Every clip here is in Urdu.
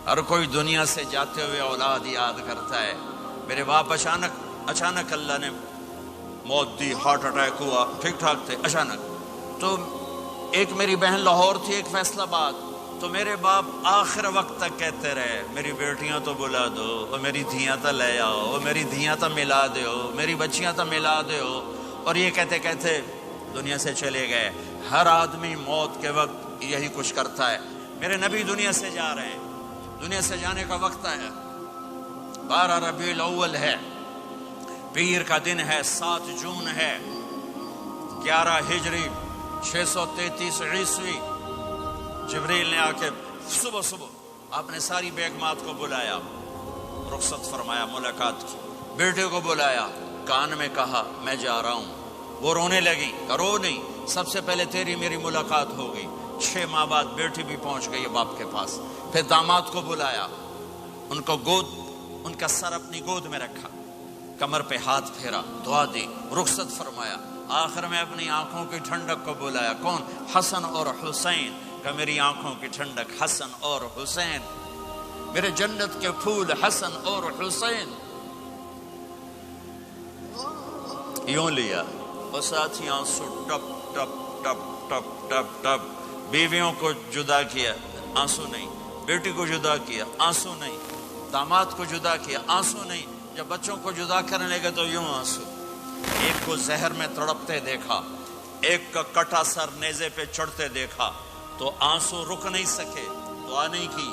ہر کوئی دنیا سے جاتے ہوئے اولاد یاد کرتا ہے. میرے باپ اچانک اللہ نے موت دی، ہارٹ اٹیک ہوا، ٹھیک ٹھاک تھے، اچانک. تو ایک میری بہن لاہور تھی، ایک فیصل آباد. تو میرے باپ آخر وقت تک کہتے رہے میری بیٹیاں تو بلا دو، اور میری دھیاں تو لے آؤ، اور میری دھیاں تو ملا دیو، میری بچیاں تو ملا دیو. اور یہ کہتے کہتے دنیا سے چلے گئے. ہر آدمی موت کے وقت یہی کچھ کرتا ہے. میرے نبی دنیا سے جا رہے ہیں، دنیا سے جانے کا وقت آیا. 12 ربیع الاول ہے، پیر کا دن ہے، 7 جون ہے، 11 ہجری 633 عیسوی. جبریل نے آ کے صبح آپ نے ساری بیگمات کو بلایا، رخصت فرمایا، ملاقات کی. بیٹے کو بلایا، کان میں کہا میں جا رہا ہوں. وہ رونے لگی، رو نہیں، سب سے پہلے تیری میری ملاقات ہو گئی. 6 ماہ بعد بیٹی بھی پہنچ گئی باپ کے پاس. پھر داماد کو بلایا، ان کا سر اپنی گود میں رکھا، کمر پہ ہاتھ پھیرا، دعا دی، رخصت فرمایا. آخر میں اپنی آنکھوں کی ٹھنڈک کو بلایا. کون؟ حسن اور حسین. کہ میری آنکھوں کی ٹھنڈک حسن اور حسین، میرے جنت کے پھول حسن اور حسین. یوں لیا اور ساتھی آنسو ٹپ ٹپ ٹپ ٹپ ٹپ ٹپ. بیویوں کو جدا کیا، آنسو نہیں. بیٹی کو جدا کیا، آنسو نہیں. داماد کو جدا کیا، آنسو نہیں. جب بچوں کو جدا کرنے لگے تو یوں آنسو. ایک کو زہر میں تڑپتے دیکھا، ایک کا کٹا سر نیزے پہ چڑھتے دیکھا تو آنسو رک نہیں سکے. دعا نہیں کی،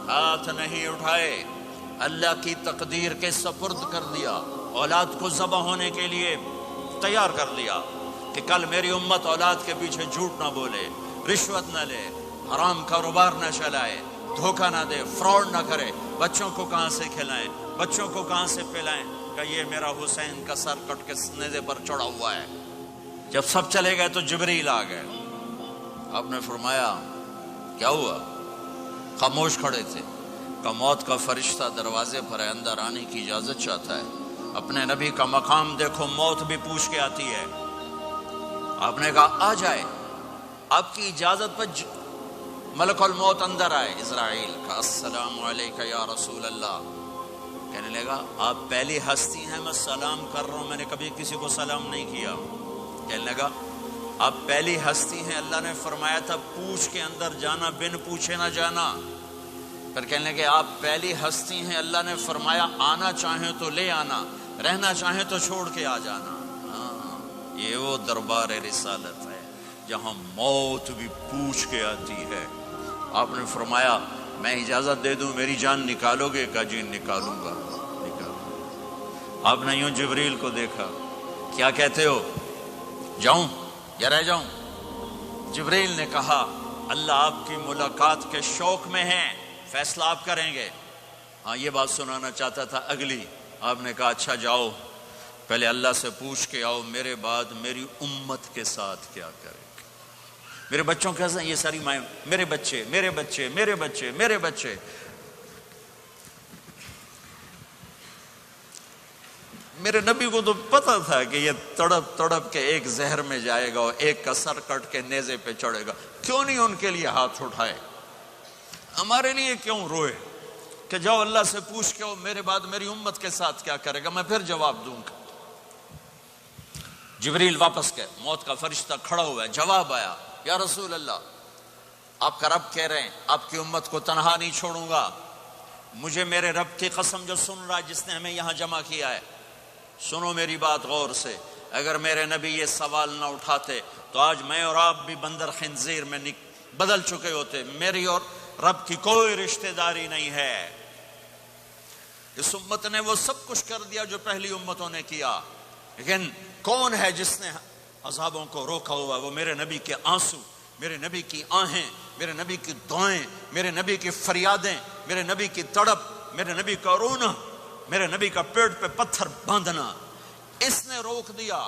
ہاتھ نہیں اٹھائے، اللہ کی تقدیر کے سپرد کر دیا. اولاد کو ذبح ہونے کے لیے تیار کر لیا کہ کل میری امت اولاد کے پیچھے جھوٹ نہ بولے، رشوت نہ لے، حرام کاروبار نہ چلائے، دھوکہ نہ دے، فراڈ نہ کرے. بچوں کو کہاں سے کھلائیں، بچوں کو کہاں سے پلائیں؟ کہ یہ میرا حسین کا سر کٹ کے نیزے پر چڑھا ہوا ہے. جب سب چلے گئے تو جبریل آ گئے. آپ نے فرمایا کیا ہوا؟ خاموش کھڑے تھے. کہ موت کا فرشتہ دروازے پر ہے، اندر آنے کی اجازت چاہتا ہے. اپنے نبی کا مقام دیکھو، موت بھی پوچھ کے آتی ہے. آپ نے کہا آ جائے. آپ کی اجازت پر ملک الموت اندر آئے. اسرائیل کا السلام علیکہ یا رسول اللہ. کہنے لگا آپ پہلی ہستی ہیں، میں سلام کر رہا ہوں، میں نے کبھی کسی کو سلام نہیں کیا. کہنے لگا آپ پہلی ہستی ہیں، اللہ نے فرمایا تھا پوچھ کے اندر جانا، بن پوچھے نہ جانا. پھر کہنے لگے آپ پہلی ہستی ہیں، اللہ نے فرمایا آنا چاہیں تو لے آنا، رہنا چاہیں تو چھوڑ کے آ جانا. یہ وہ دربار رسالت ہے جہاں موت بھی پوچھ کے آتی ہے. آپ نے فرمایا میں اجازت دے دوں میری جان نکالو گے؟ کہ جی نکالوں گا. آپ نے یوں جبریل کو دیکھا، کیا کہتے ہو، جاؤں یا رہ جاؤں؟ جبریل نے کہا اللہ آپ کی ملاقات کے شوق میں ہے، فیصلہ آپ کریں گے. ہاں یہ بات سنانا چاہتا تھا اگلی. آپ نے کہا اچھا جاؤ، پہلے اللہ سے پوچھ کے آؤ میرے بعد میری امت کے ساتھ کیا کرے. میرے بچوں کے ساتھ یہ ساری مائیں، میرے بچے میرے بچے میرے بچے میرے بچے. میرے نبی کو تو پتا تھا کہ یہ تڑپ تڑپ کے ایک زہر میں جائے گا اور ایک کا سر کٹ کے نیزے پہ چڑھے گا. کیوں نہیں ان کے لیے ہاتھ اٹھائے؟ ہمارے لیے کیوں روئے کہ جاؤ اللہ سے پوچھ کے میرے بعد میری امت کے ساتھ کیا کرے گا، میں پھر جواب دوں گا. جبریل واپس گئے، موت کا فرشتہ کھڑا ہوا ہے. جواب آیا یا رسول اللہ آپ کا رب کہہ رہے ہیں آپ کی امت کو تنہا نہیں چھوڑوں گا. مجھے میرے رب کی قسم جو سن رہا ہے جس نے ہمیں یہاں جمع کیا ہے، سنو میری بات غور سے. اگر میرے نبی یہ سوال نہ اٹھاتے تو آج میں اور آپ بھی بندر خنزیر میں بدل چکے ہوتے. میری اور رب کی کوئی رشتہ داری نہیں ہے. اس امت نے وہ سب کچھ کر دیا جو پہلی امتوں نے کیا، لیکن کون ہے جس نے عذابوں کو روکا ہوا؟ وہ میرے نبی کے آنسو، میرے نبی کی آہیں، میرے نبی کی دعائیں، میرے نبی کی فریادیں، میرے نبی کی تڑپ، میرے نبی کا رونا، میرے نبی کا پیٹ پہ پتھر باندھنا. اس نے روک دیا.